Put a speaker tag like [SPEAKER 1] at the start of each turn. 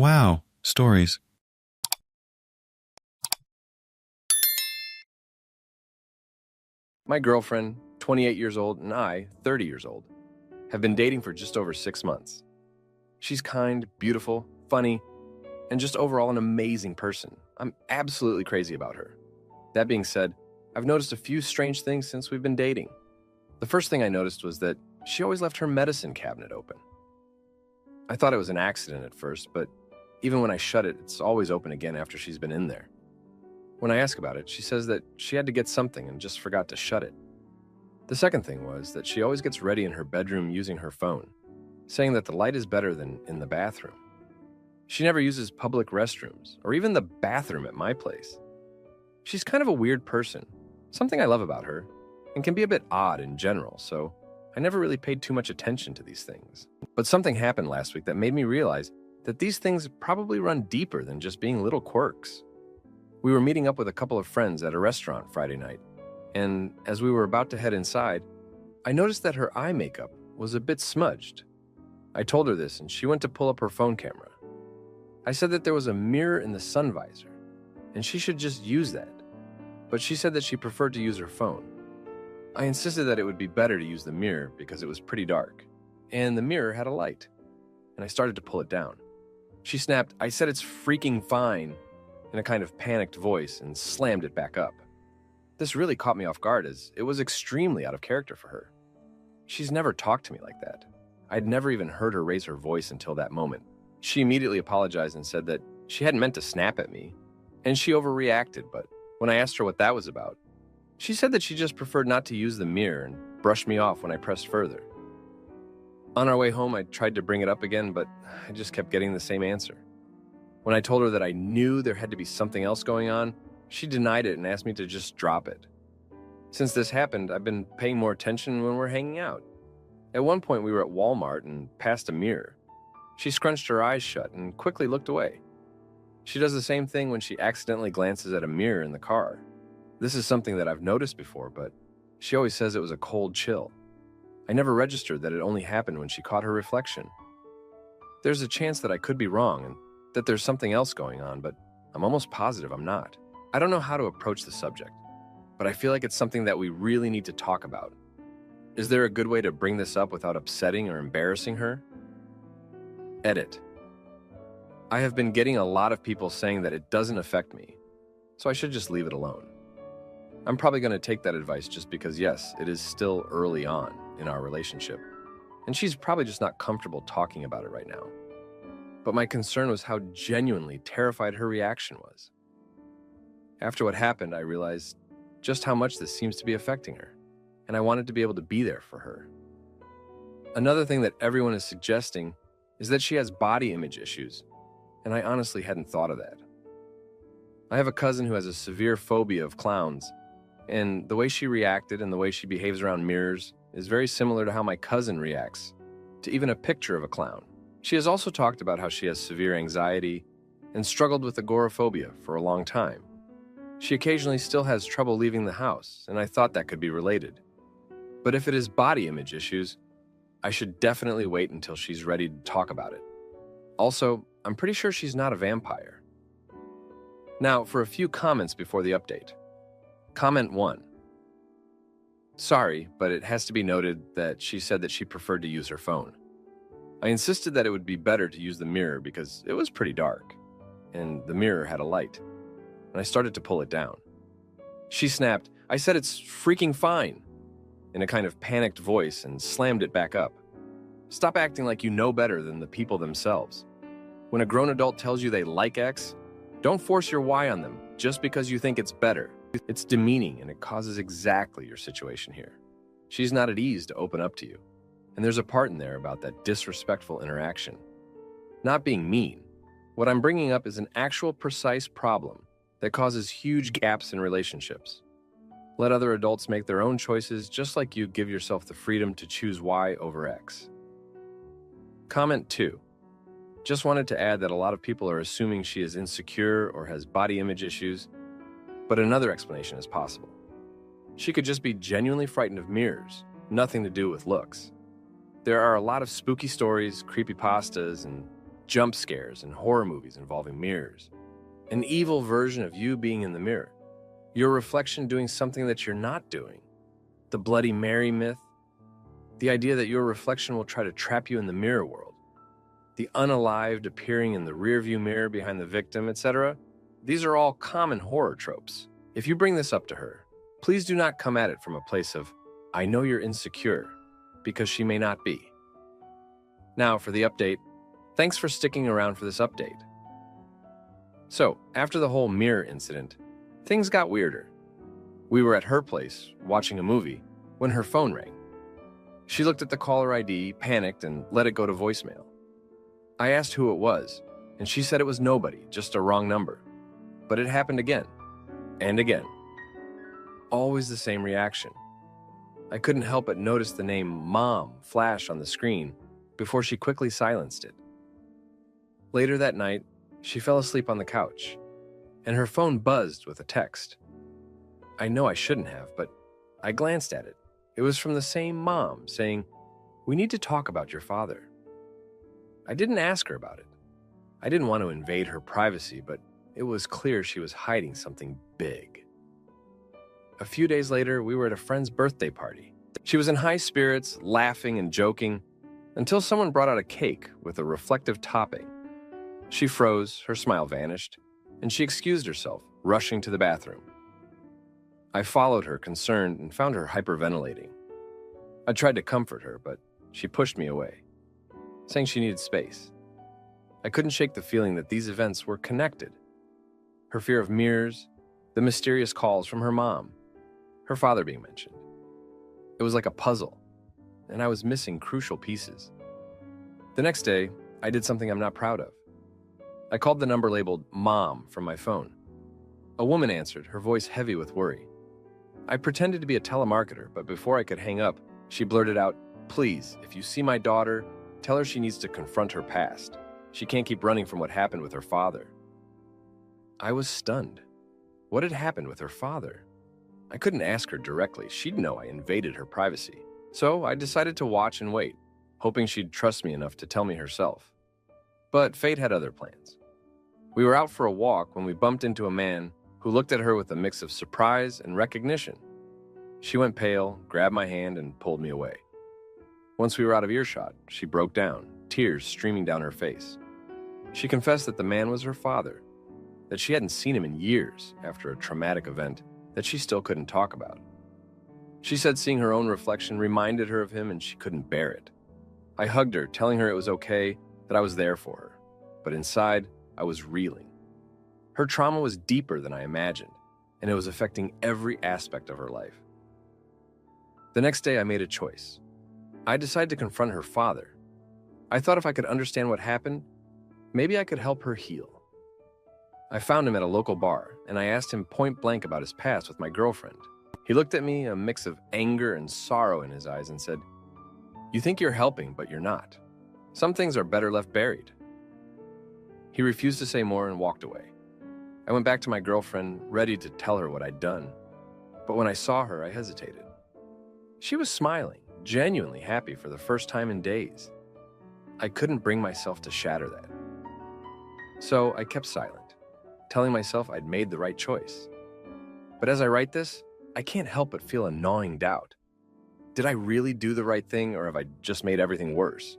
[SPEAKER 1] Wow, stories.
[SPEAKER 2] My girlfriend, 28 years old, and I, 30 years old, have been dating for just over 6 months. She's kind, beautiful, funny, and just overall an amazing person. I'm absolutely crazy about her. That being said, I've noticed a few strange things since we've been dating. The first thing I noticed was that she always left her medicine cabinet open. I thought it was an accident at first, but even when I shut it, it's always open again after she's been in there. When I ask about it, she says that she had to get something and just forgot to shut it. The second thing was that she always gets ready in her bedroom using her phone, saying that the light is better than in the bathroom. She never uses public restrooms or even the bathroom at my place. She's kind of a weird person, something I love about her, and can be a bit odd in general, so I never really paid too much attention to these things. But something happened last week that made me realize that these things probably run deeper than just being little quirks. We were meeting up with a couple of friends at a restaurant Friday night, and as we were about to head inside, I noticed that her eye makeup was a bit smudged. I told her this, and she went to pull up her phone camera. I said that there was a mirror in the sun visor, and she should just use that, but she said that she preferred to use her phone. I insisted that it would be better to use the mirror because it was pretty dark, and the mirror had a light, and I started to pull it down. She snapped, "I said it's freaking fine," in a kind of panicked voice and slammed it back up. This really caught me off guard as it was extremely out of character for her. She's never talked to me like that. I'd never even heard her raise her voice until that moment. She immediately apologized and said that she hadn't meant to snap at me, and she overreacted, but when I asked her what that was about, she said that she just preferred not to use the mirror and brushed me off when I pressed further. On our way home, I tried to bring it up again, but I just kept getting the same answer. When I told her that I knew there had to be something else going on, she denied it and asked me to just drop it. Since this happened, I've been paying more attention when we're hanging out. At one point, we were at Walmart and passed a mirror. She scrunched her eyes shut and quickly looked away. She does the same thing when she accidentally glances at a mirror in the car. This is something that I've noticed before, but she always says it was a cold chill. I never registered that it only happened when she caught her reflection. There's a chance that I could be wrong and that there's something else going on, but I'm almost positive I'm not. I don't know how to approach the subject, but I feel like it's something that we really need to talk about. Is there a good way to bring this up without upsetting or embarrassing her? Edit. I have been getting a lot of people saying that it doesn't affect me, so I should just leave it alone. I'm probably going to take that advice just because, yes, it is still early on in our relationship, and she's probably just not comfortable talking about it right now. But my concern was how genuinely terrified her reaction was. After what happened, I realized just how much this seems to be affecting her, and I wanted to be able to be there for her. Another thing that everyone is suggesting is that she has body image issues, and I honestly hadn't thought of that. I have a cousin who has a severe phobia of clowns, and the way she reacted and the way she behaves around mirrors is very similar to how my cousin reacts to even a picture of a clown. She has also talked about how she has severe anxiety and struggled with agoraphobia for a long time. She occasionally still has trouble leaving the house, and I thought that could be related. But if it is body image issues, I should definitely wait until she's ready to talk about it. Also, I'm pretty sure she's not a vampire. Now, for a few comments before the update. Comment 1. Sorry, but it has to be noted that she said that she preferred to use her phone. I insisted that it would be better to use the mirror because it was pretty dark, and the mirror had a light, and I started to pull it down. She snapped, "I said it's freaking fine," in a kind of panicked voice and slammed it back up. Stop acting like you know better than the people themselves. When a grown adult tells you they like X, don't force your Y on them just because you think it's better. It's demeaning and it causes exactly your situation here. She's not at ease to open up to you. And there's a part in there about that disrespectful interaction. Not being mean. What I'm bringing up is an actual precise problem that causes huge gaps in relationships. Let other adults make their own choices just like you give yourself the freedom to choose Y over X. Comment 2. Just wanted to add that a lot of people are assuming she is insecure or has body image issues, but another explanation is possible. She could just be genuinely frightened of mirrors, nothing to do with looks. There are a lot of spooky stories, creepypastas, and jump scares and horror movies involving mirrors, an evil version of you being in the mirror, your reflection doing something that you're not doing, the Bloody Mary myth, the idea that your reflection will try to trap you in the mirror world, the unalived appearing in the rearview mirror behind the victim, etc. These are all common horror tropes. If you bring this up to her, please do not come at it from a place of, I know you're insecure, because she may not be. Now for the update. Thanks for sticking around for this update. So, after the whole mirror incident, things got weirder. We were at her place, watching a movie, when her phone rang. She looked at the caller ID, panicked, and let it go to voicemail. I asked who it was, and she said it was nobody, just a wrong number. But it happened again, and again. Always the same reaction. I couldn't help but notice the name Mom flash on the screen before she quickly silenced it. Later that night, she fell asleep on the couch, and her phone buzzed with a text. I know I shouldn't have, but I glanced at it. It was from the same mom saying, "We need to talk about your father." I didn't ask her about it. I didn't want to invade her privacy, but it was clear she was hiding something big. A few days later, we were at a friend's birthday party. She was in high spirits, laughing and joking, until someone brought out a cake with a reflective topping. She froze, her smile vanished, and she excused herself, rushing to the bathroom. I followed her, concerned, and found her hyperventilating. I tried to comfort her, but she pushed me away, saying she needed space. I couldn't shake the feeling that these events were connected. Her fear of mirrors, the mysterious calls from her mom, her father being mentioned. It was like a puzzle, and I was missing crucial pieces. The next day, I did something I'm not proud of. I called the number labeled Mom from my phone. A woman answered, her voice heavy with worry. I pretended to be a telemarketer, but before I could hang up, she blurted out, "Please, if you see my daughter, tell her she needs to confront her past. She can't keep running from what happened with her father." I was stunned. What had happened with her father? I couldn't ask her directly. She'd know I invaded her privacy. So I decided to watch and wait, hoping she'd trust me enough to tell me herself. But fate had other plans. We were out for a walk when we bumped into a man who looked at her with a mix of surprise and recognition. She went pale, grabbed my hand, and pulled me away. Once we were out of earshot, she broke down, tears streaming down her face. She confessed that the man was her father, that she hadn't seen him in years after a traumatic event that she still couldn't talk about. She said seeing her own reflection reminded her of him and she couldn't bear it. I hugged her, telling her it was okay, that I was there for her. But inside, I was reeling. Her trauma was deeper than I imagined, and it was affecting every aspect of her life. The next day, I made a choice. I decided to confront her father. I thought if I could understand what happened, maybe I could help her heal. I found him at a local bar, and I asked him point blank about his past with my girlfriend. He looked at me, a mix of anger and sorrow in his eyes, and said, "You think you're helping, but you're not. Some things are better left buried." He refused to say more and walked away. I went back to my girlfriend, ready to tell her what I'd done. But when I saw her, I hesitated. She was smiling, genuinely happy for the first time in days. I couldn't bring myself to shatter that. So I kept silent, telling myself I'd made the right choice. But as I write this, I can't help but feel a gnawing doubt. Did I really do the right thing, or have I just made everything worse?